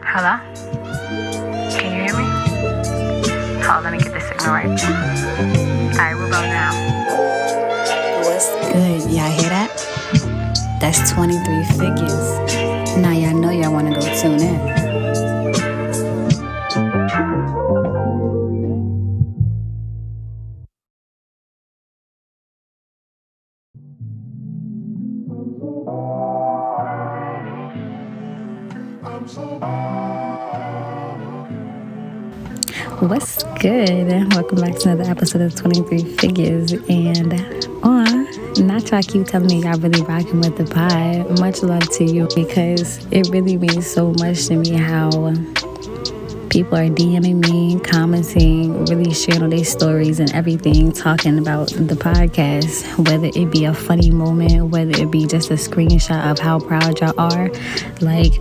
Hello? Can you hear me? Hold on, let me get the signal right. Alright, we'll go now. What's good? Y'all hear that? That's 23 figures. Now y'all know y'all want to go tune in. What's good? Welcome back to another episode of 23 Figures. And not y'all keep telling me y'all really rocking with the pod. Much love to you, because it really means so much to me how people are DMing me, commenting, really sharing all their stories and everything, talking about the podcast, whether it be a funny moment, whether it be just a screenshot of how proud y'all are. Like,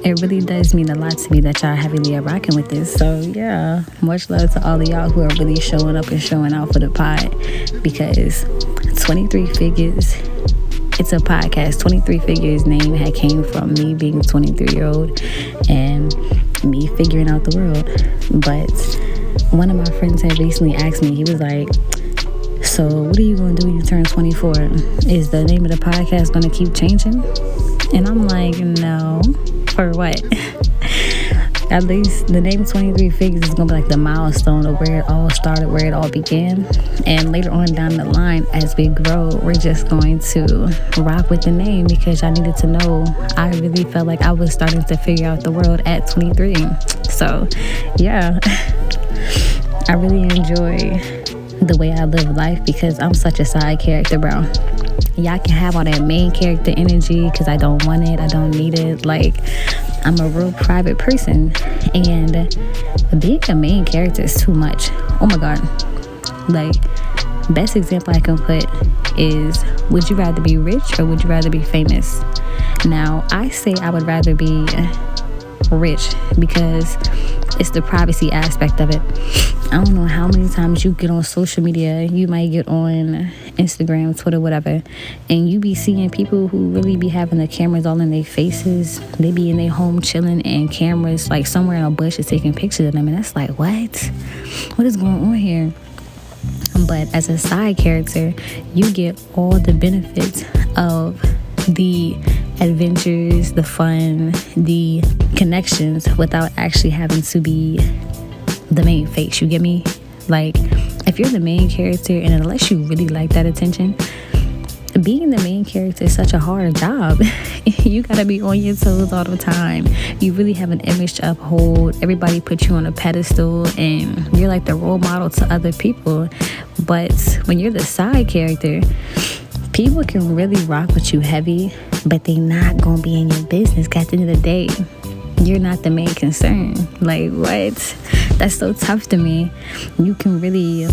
it really does mean a lot to me that y'all heavily are rocking with this. So yeah, much love to all of y'all who are really showing up and showing out for the pod, because 23 Figures, it's a podcast. 23 Figures name had came from me being a 23-year-old and me figuring out the world. But one of my friends had recently asked me, he was like, so what are you going to do when you turn 24? Is the name of the podcast going to keep changing? And I'm like, no. For what? At least the name 23 Figures is going to be like the milestone of where it all started, where it all began. And later on down the line, as we grow, we're just going to rock with the name, because I needed to know. I really felt like I was starting to figure out the world at 23. So, yeah. I really enjoy the way I live life, because I'm such a side character, bro. Y'all can have all that main character energy, because I don't want it, I don't need it. Like, I'm a real private person, and being a main character is too much. Oh my god. Like, best example I can put is, would you rather be rich or would you rather be famous? Now, I say I would rather be rich, because it's the privacy aspect of it. I don't know how many times you get on social media, you might get on Instagram, Twitter, whatever, and you be seeing people who really be having the cameras all in their faces. They be in their home chilling, and cameras like somewhere in a bush is taking pictures of them, and that's like, what is going on here? But as a side character, you get all the benefits of the adventures, the fun, the connections, without actually having to be the main face. You get me? Like, if you're the main character, and unless you really like that attention, being the main character is such a hard job. You gotta be on your toes all the time. You really have an image to uphold. Everybody puts you on a pedestal, and you're like the role model to other people. But when you're the side character, people can really rock with you heavy, but they not gonna be in your business. 'Cause at the end of the day, you're not the main concern. Like, what? That's so tough to me. You can really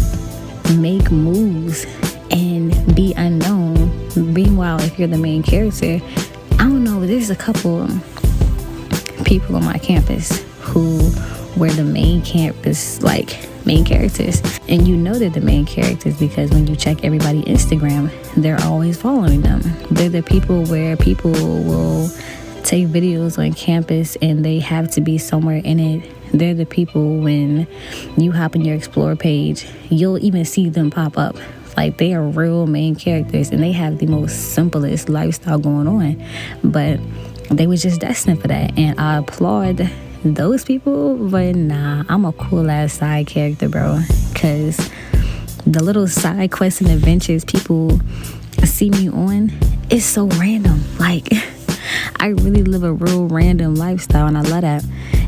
make moves and be unknown. Meanwhile, if you're the main character, I don't know, there's a couple people on my campus who were the main characters. And you know they're the main characters because when you check everybody's Instagram, they're always following them. They're the people where people will take videos on campus and they have to be somewhere in it. They're the people, when you hop in your Explore page, you'll even see them pop up. Like, they are real main characters, and they have the most simplest lifestyle going on. But they was just destined for that, and I applaud those people. But nah, I'm a cool ass side character, bro, because the little side quests and adventures people see me on is so random. Like, I really live a real random lifestyle, and I love that.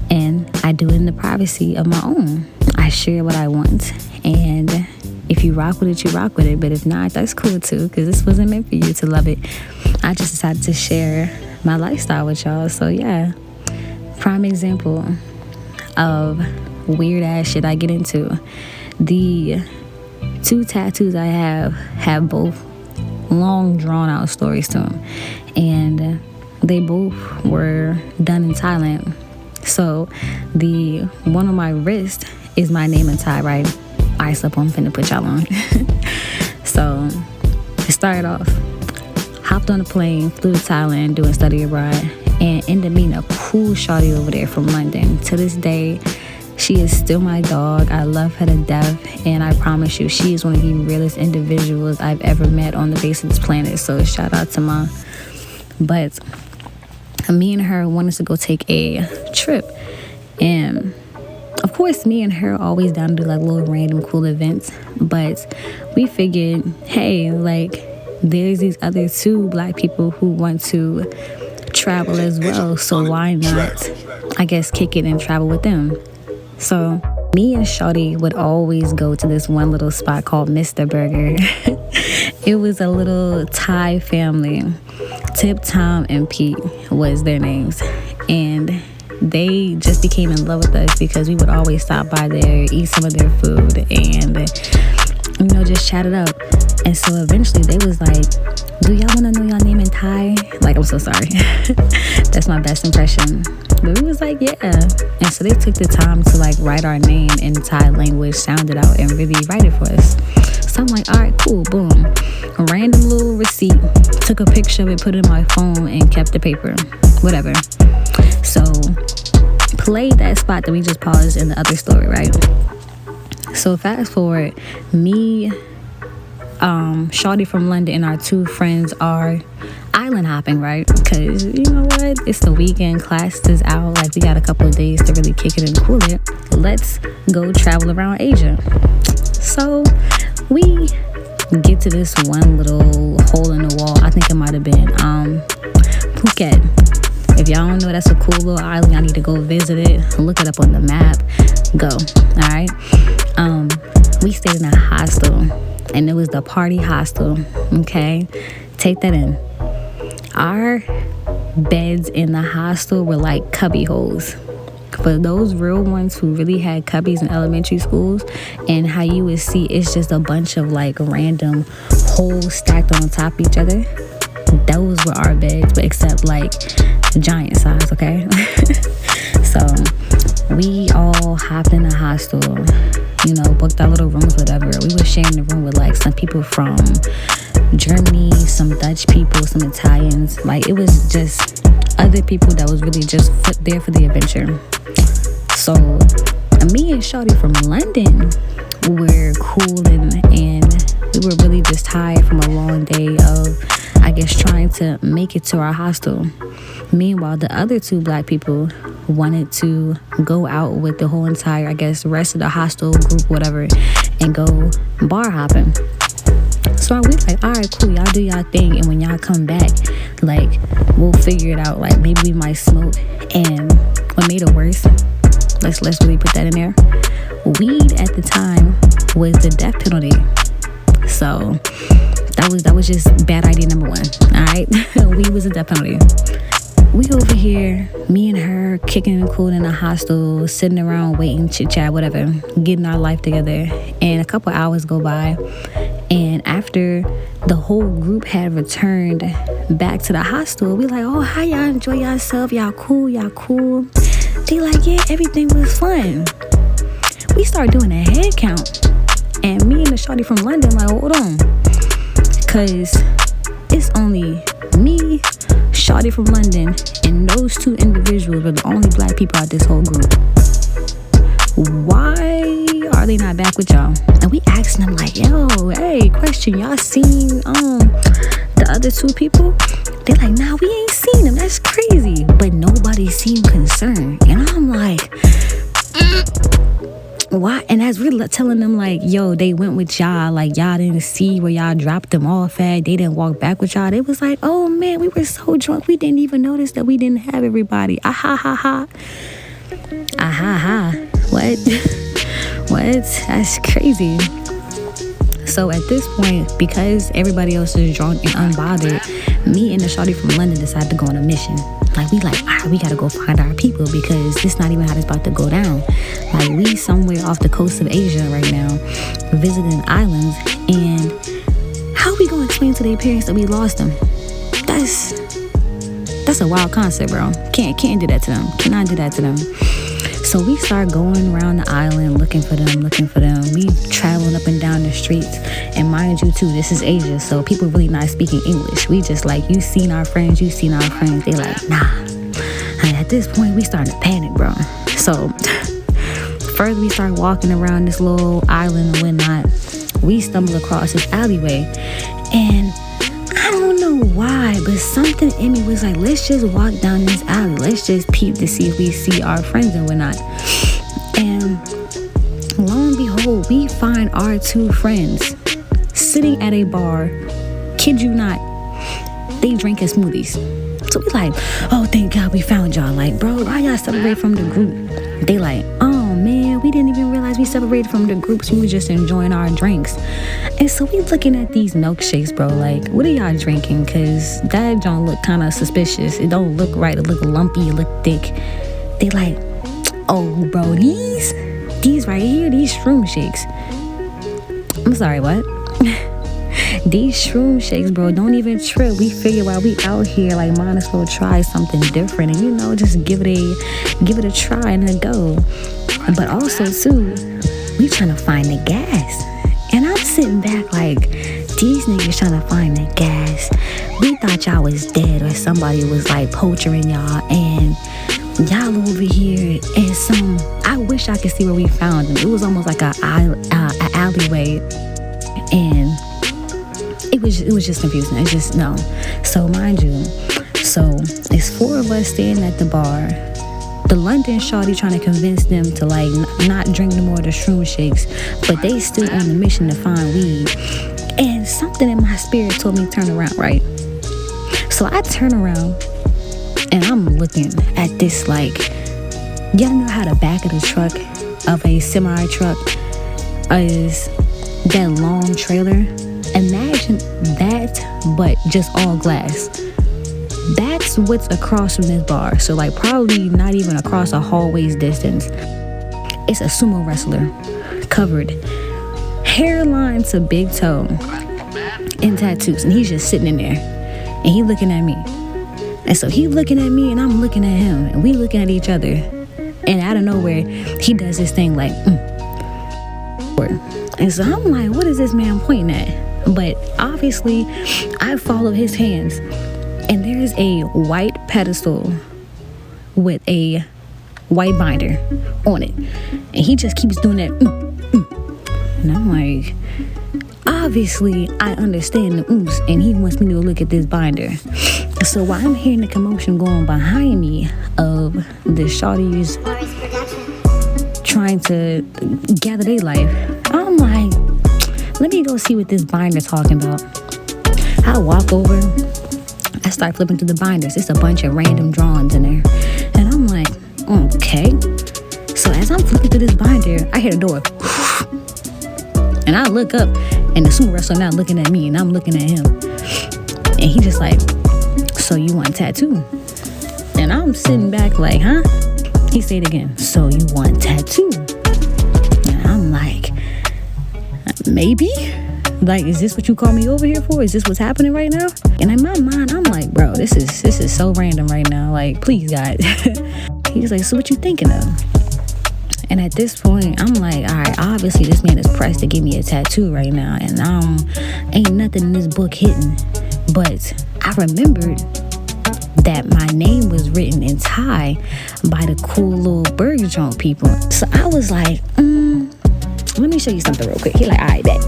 And I do it in the privacy of my own. I share what I want, and if you rock with it, you rock with it. But if not, that's cool too, because this wasn't meant for you to love it. I just decided to share my lifestyle with y'all. So yeah, prime example of weird ass shit I get into. The 2 tattoos I have both long drawn out stories to them, and they both were done in Thailand. So the one on my wrist is my name in Thai, right? I slept on, finna put y'all on. So it started off, hopped on a plane, flew to Thailand doing study abroad, and ended up meeting a cool shawty over there from London. To this day, she is still my dog. I love her to death, and I promise you, she is one of the realest individuals I've ever met on the face of this planet. So shout out to Ma. But me and her wanted to go take a trip, and of course, me and her always down to do like little random cool events. But we figured, hey, like, there's these other 2 black people who want to travel as well. So why not, I guess, kick it and travel with them? So me and Shawty would always go to this one little spot called Mr. Burger. It was a little Thai family. Tip, Tom, and Pete was their names. And they just became in love with us because we would always stop by there, eat some of their food, and, you know, just chat it up. And so eventually they was like, do y'all want to know y'all name in Thai? Like, I'm so sorry. That's my best impression. But we was like, yeah. And so they took the time to like write our name in Thai language, sound it out, and really write it for us. So I'm like, all right, cool, boom. A random little receipt, took a picture of it, put it in my phone, and kept the paper. Whatever. So played that spot that we just paused in the other story, right? So fast forward, me, Shawty from London, and our 2 friends are island hopping, right? Because you know what, it's the weekend, class is out, like we got a couple of days to really kick it and cool it. Let's go travel around Asia. So we get to this one little hole in the wall. I think it might have been Phuket. If y'all don't know, that's a cool little island. Y'all need to go visit it, look it up on the map, go. All right. We stayed in a hostel, and it was the party hostel. Okay, take that in. Our beds in the hostel were like cubby holes. For those real ones who really had cubbies in elementary schools, and how you would see it's just a bunch of like random holes stacked on top of each other. Those were our beds, but except like giant size, okay? So we all hopped in the hostel, you know, booked our little rooms, whatever. We were sharing the room with like some people from Germany, some Dutch people, some Italians. Like, it was just other people that was really just there for the adventure. So me and Shawty from London were cooling, and we were really just tired from a long day of, I guess, trying to make it to our hostel. Meanwhile, the other 2 black people wanted to go out with the whole entire, I guess, rest of the hostel group, whatever, and go bar hopping. So we like, all right, cool, y'all do y'all thing, and when y'all come back, like, we'll figure it out. Like, maybe we might smoke. And what made it worse, let's really put that in there, weed at the time was the death penalty. So that was just bad idea number 1. All right. Weed was a death penalty. We over here, me and her kicking and cooling in a hostel, sitting around waiting, chit chat, whatever, getting our life together. And a couple hours go by, and after the whole group had returned back to the hostel, we like, oh, how y'all enjoy yourself? Y'all cool? They like, yeah, everything was fun. We start doing a head count, and me and the shawty from London like, hold on, cause it's only me, shawty from London, and those 2 individuals were the only black people out this whole group. Why are they not back with y'all? And we asking them like, yo, hey, question, y'all seen the other 2 people? They like, nah, we ain't seen them. That's crazy. But nobody seemed concerned. And I'm like, why? And as we're telling them like, yo, they went with y'all, like y'all didn't see where y'all dropped them off at, they didn't walk back with y'all. They was like, oh man, we were so drunk, we didn't even notice that we didn't have everybody. Ah ha ha ha. Ah ha ha. What? What? That's crazy. So at this point, because everybody else is drunk and unbothered, me and the shawty from London decided to go on a mission. Like, all right, we gotta go find our people, because this not even how this about to go down. Like, we somewhere off the coast of Asia right now, visiting islands, and how we gonna explain to their parents that we lost them? That's a wild concept, bro. Can't do that to them. Cannot do that to them. So we start going around the island looking for them. We traveling up and down the streets. And mind you, too, this is Asia, so people really not speaking English. We just like, you seen our friends. They like, nah. this point, we started to panic, bro. So further we start walking around this little island and whatnot, we stumble across this alleyway. And I don't know why, but something in me was like, let's just walk down this alley. Let's just peep to see if we see our friends and whatnot. And lo and behold, we find our two friends sitting at a bar. Kid you not, they drinking smoothies. So we like, oh, thank God we found y'all. Like, bro, why y'all separate from the group? They like, oh man, we didn't even realize we separated from the groups. We were just enjoying our drinks. And so we looking at these milkshakes, bro. Like, what are y'all drinking? Cause that don't look kind of suspicious. It don't look right. It look lumpy. It look thick. They like, oh, bro, these right here, these shroom shakes. I'm sorry, what? These shroom shakes, bro, don't even trip. We figure while we out here, like, might as well try something different and, you know, just give it a try and a go. But also too, we trying to find the gas. And I'm sitting back like, these niggas trying to find the gas. We thought y'all was dead or somebody was like poaching y'all, and y'all over here in some, I wish I could see where we found them. It was almost like a alleyway, and it was just confusing. It's just, no. So mind you, so it's four of us standing at the bar. The London shawty trying to convince them to like not drink no more of the shroom shakes, but they still on the mission to find weed. And something in my spirit told me turn around, right? So I turn around and I'm looking at this, like, y'all know how the back of the truck of a semi truck is that long trailer? Imagine that, but just all glass. That's what's across from this bar. So like probably not even across a hallway's distance. It's a sumo wrestler, covered hairline to big toe and tattoos, and he's just sitting in there and he looking at me. And so he looking at me and I'm looking at him, and we looking at each other, and out of nowhere he does this thing like and so I'm like, what is this man pointing at? But obviously I follow his hands, and there's a white pedestal with a white binder on it, and he just keeps doing that and I'm like, obviously I understand the oomph, and he wants me to look at this binder. So while I'm hearing the commotion going behind me of the shawties trying to gather their life, I'm like, let me go see what this binder's talking about. I walk over, I start flipping through the binders. It's a bunch of random drawings in there, and I'm like, okay. So as I'm flipping through this binder, I hear the door, and I look up, and the sumo wrestler not looking at me, and I'm looking at him, and he just like, so you want a tattoo? And I'm sitting back like, huh? He said again, so you want a tattoo? And I'm like, maybe? Like, is this what you call me over here for? Is this what's happening right now? And in my mind, I'm like, bro, this is so random right now. Like, please, God. He's like, so what you thinking of? And at this point, I'm like, all right, obviously this man is pressed to give me a tattoo right now, and ain't nothing in this book hitting. But I remembered that my name was written in Thai by the cool little burger joint people. So I was like, let me show you something real quick. He like, all right, bet.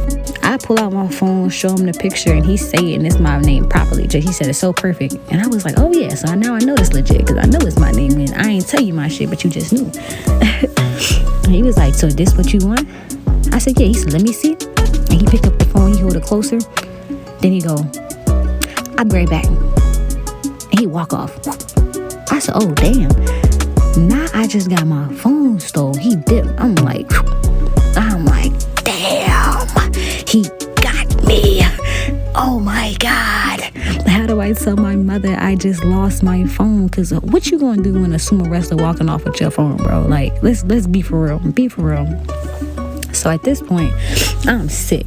I pull out my phone, show him the picture, and he say it, and it's my name properly. He said it's so perfect. And I was like, oh yeah, so now I know it's legit, because I know it's my name, and I ain't tell you my shit, but you just knew. He was like, so this what you want? I said, yeah. He said, let me see. And he picked up the phone, he hold it closer. Then he go, I'll be right back. And he walk off. I said, oh damn. Now I just got my phone stole. He dipped. I'm like, damn, he got me. Oh my God. How do I tell my mother I just lost my phone? Because what you gonna do when a sumo wrestler walking off with your phone, bro? Like, let's be for real. Be for real. So at this point, I'm sick.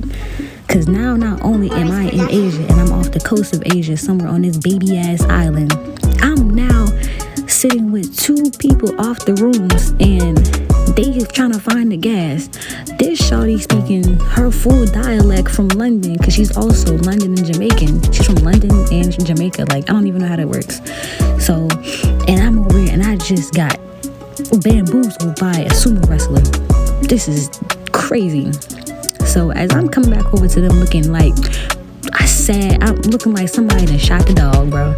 Because now not only am I in Asia and I'm off the coast of Asia, somewhere on this baby ass island, I'm now sitting with two people off the rooms, and they trying to find the gas. This shawty speaking her full dialect from London, because she's also London and Jamaican. She's from London and Jamaica. Like, I don't even know how that works. So, and I'm over here, and I just got bamboozled by a sumo wrestler. This is crazy. So as I'm coming back over to them looking like I'm looking like somebody that shot the dog, bro.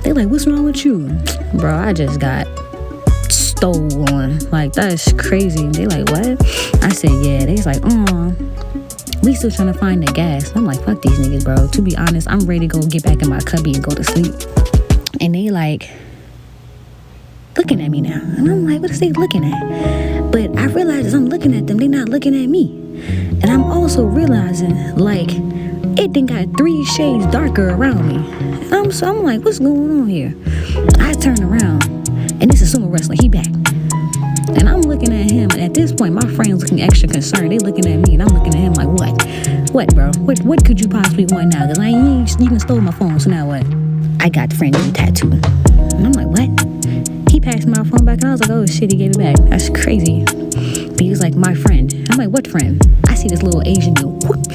They like, what's wrong with you? Bro, I just got stole on. Like, that's crazy. They like, what? I said, yeah. They was like, we still trying to find the gas. I'm like, fuck these niggas, bro. To be honest, I'm ready to go get back in my cubby and go to sleep. And they like looking at me now. And I'm like, what is they looking at? But I realize as I'm looking at them, they not looking at me. And I'm also realizing, like, it done got 3 shades darker around me. And I'm like, what's going on here? I turn around, and this is sumo wrestler. He back. And I'm looking at him, and at this point, my friend's looking extra concerned. They looking at me, and I'm looking at him like, what? What, bro? What could you possibly want now? Because you done stole my phone, so now what? I got the friend new tattoo. And I'm like, what? He passed my phone back, and I was like, oh, shit, he gave it back. That's crazy. But he was like, my friend. I'm like, what friend? I see this little Asian dude. Whoop.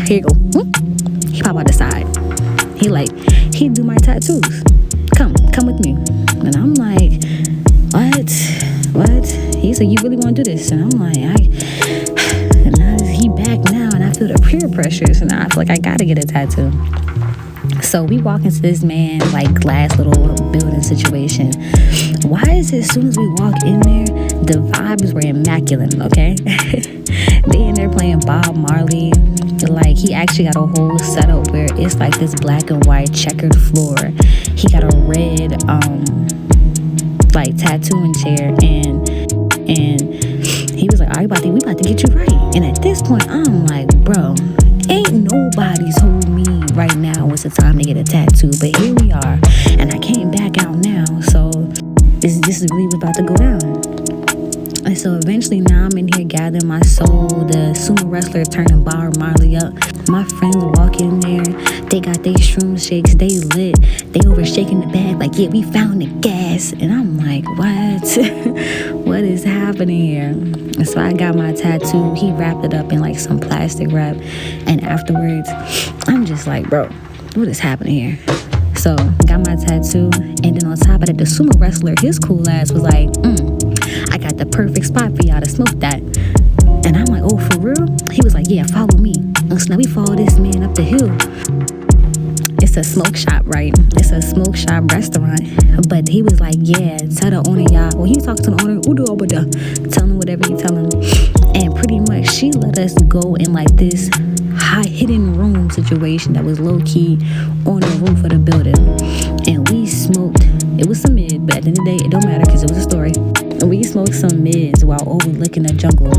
Here you go. Whoop. He pop out the side. He do my tattoos. Come with me. And I'm like, what? He said, you really want to do this? And I'm like, and now he back now, and I feel the peer pressure, so now I feel like I gotta get a tattoo. So we walk into this man like glass little building situation. Why is it as soon as we walk in there, the vibes were immaculate, okay? They in there playing Bob Marley. Like, he actually got a whole setup where it's like this black and white checkered floor. He got a red like tattooing chair, and he was like, all right, we about to get you right. And at this point, I'm like, bro, ain't nobody told me right now it's the time to get a tattoo, but here we are, and I can't back out now. So this is really what's about to go down. And so eventually now I'm in here gathering my soul. The sumo wrestler turning Bob Marley up. My friends walk in there. They got their shroom shakes. They lit. They over shaking the bag like, yeah, we found the gas. And I'm like, what? What is happening here? And so I got my tattoo. He wrapped it up in like some plastic wrap. And afterwards, I'm just like, bro, what is happening here? So got my tattoo. And then on top of that, the sumo wrestler, his cool ass was like, I got the perfect spot for y'all to smoke that. And I'm like, oh, for real? He was like, yeah, follow me. And so now we follow this man up the hill. It's a smoke shop, right? It's a smoke shop restaurant. But he was like, yeah, tell the owner, y'all. Well, he was talking to the owner, tell him whatever you tell him. And pretty much she let us go in like this high hidden room situation that was low key on the roof of the building. And we smoked. It was some mid, but at the end of the day, it don't matter because it was a story. We smoked some mids while overlooking the jungle.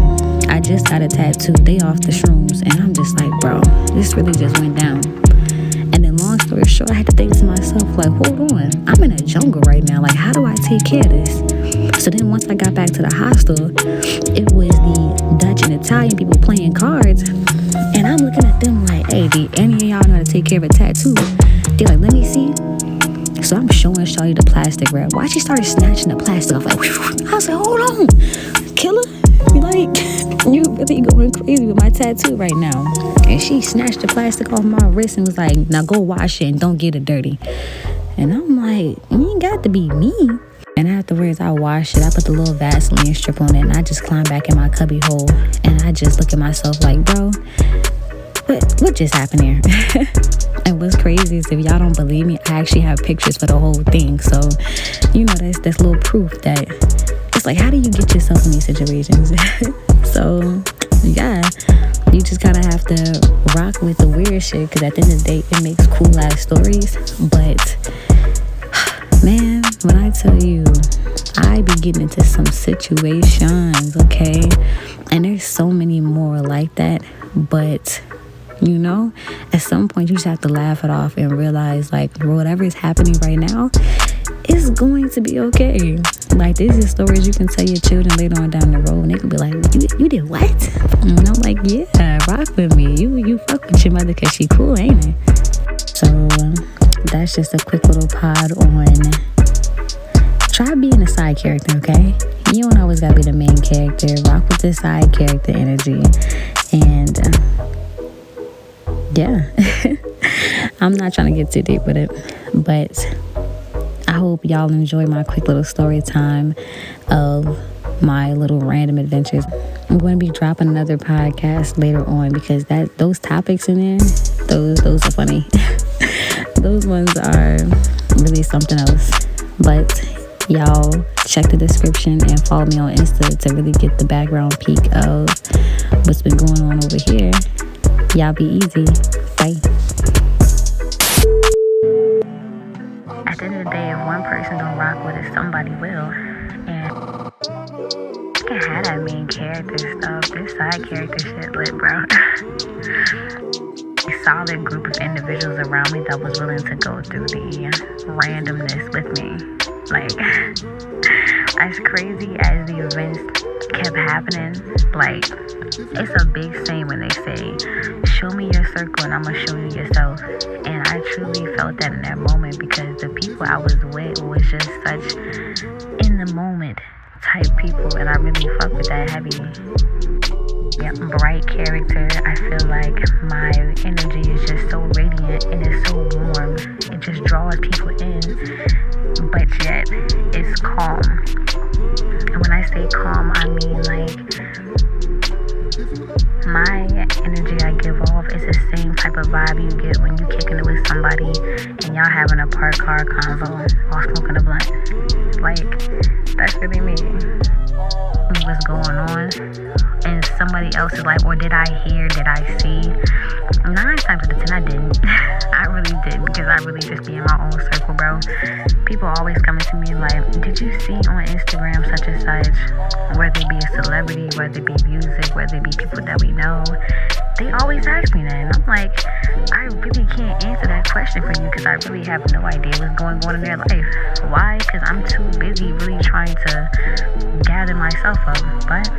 I just got a tattoo. They off the shrooms. And I'm just like, bro, this really just went down. And then long story short, I had to think to myself, like, hold on. I'm in a jungle right now. Like, how do I take care of this? So then once I got back to the hostel, it was the Dutch and Italian people playing cards. And I'm looking at them like, hey, do any of y'all know how to take care of a tattoo? They're like, let me see. So I'm showing Shawty the plastic wrap. Why she started snatching the plastic off? Like, I was like, hold on, killer. Like, you really going crazy with my tattoo right now. And she snatched the plastic off my wrist and was like, now go wash it and don't get it dirty. And I'm like, you ain't got to be me. And afterwards, I washed it. I put the little Vaseline strip on it, and I just climbed back in my cubby hole. And I just look at myself like, bro, what just happened here? And what's crazy is if y'all don't believe me, I actually have pictures for the whole thing. So, you know, that's little proof that it's like, how do you get yourself in these situations? So, yeah, you just kind of have to rock with the weird shit, because at the end of the day, it makes cool ass stories. But, man, when I tell you, I be getting into some situations, okay? And there's so many more like that, but you know, at some point you just have to laugh it off and realize, like, whatever is happening right now is going to be okay. Like, these are stories you can tell your children later on down the road, and they can be like, you did what? And I'm like, yeah, rock with me. You fuck with your mother because she cool, ain't it? So that's just a quick little pod on try being a side character, okay? You don't always gotta be the main character. Rock with the side character energy. And yeah, I'm not trying to get too deep with it, but I hope y'all enjoy my quick little story time of my little random adventures. I'm going to be dropping another podcast later on because those topics in there, those are funny. Those ones are really something else. But y'all check the description and follow me on Insta to really get the background peek of what's been going on over here. Y'all be easy. Bye. At the end of the day, if one person don't rock with it, somebody will. And I can't have that main character stuff. This side character shit lit, bro. A solid group of individuals around me that was willing to go through the randomness with me. Like, as crazy as the events kept happening, like, it's a big saying when they say, show me your circle and I'm gonna show you yourself. And I truly felt that in that moment because the people I was with was just such in the moment type people, and I really fuck with that heavy. Yeah, bright character. I feel like my energy is just so radiant and it's so warm. It just draws people in, but yet it's calm. And when I say calm, I mean like my energy I give off is the same type of vibe you get when you kicking it with somebody and y'all having a parked car convo while smoking a blunt. Like, that's really me. What's going on? And somebody else is like, or did I hear, did I see? 9 times out of 10 I didn't. I really didn't, because I really just be in my own circle, bro. People always coming to me like, did you see on Instagram such and such? Whether it be a celebrity, whether it be music, whether it be people that we know. They always ask me that, and I'm like, I really can't answer that question for you because I really have no idea what's going on in their life. Why? Because I'm too busy really trying to gather myself up. But